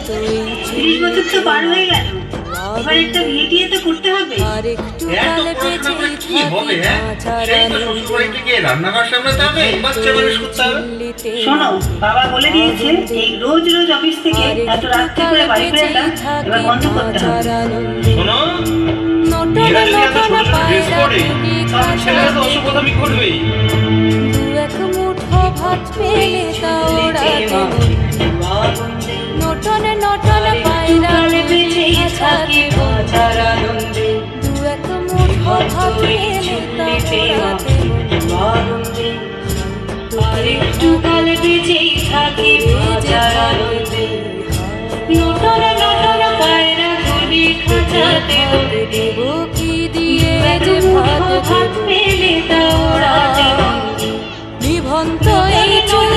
30 বছর তো পার হয়ে গেল, এবার একটা বিয়ে টিয়ে তো করতে হবে। কি হবে? সেই তো শ্বশুরবাড়িতে গিয়ে রান্নাঘর সামলাতে হবে, বাচ্চা মানুষ করতে হবে। শোনো, বাবা বলে দিয়েছে এই রোজ রোজ অফিস থেকে এত রাত্রি করে বাড়ি ফেরাটা এবার বন্ধ করতে হবে। শোনো, মেয়েরা যদি এত ছোট ছোট ড্রেস পরে, তাহলে ছেলেরা তো অসভ্যতামি করবেই। ভাত পেলে তা ওড়াতে নটনে নটনে পায়রা বেঁচেই থাকে বাজার আনন্দে। দু এক মুঠো ভাত পেলে তা ওড়াতে একটু কাল বেঁচেই থাকে বাজার আনন্দে। নটনে নটনে পায়রা গুলি খাঁচাতে দেব কি দিয়ে যে ভাত পেলে তা ওড়াতে নিভন্ত এই চুল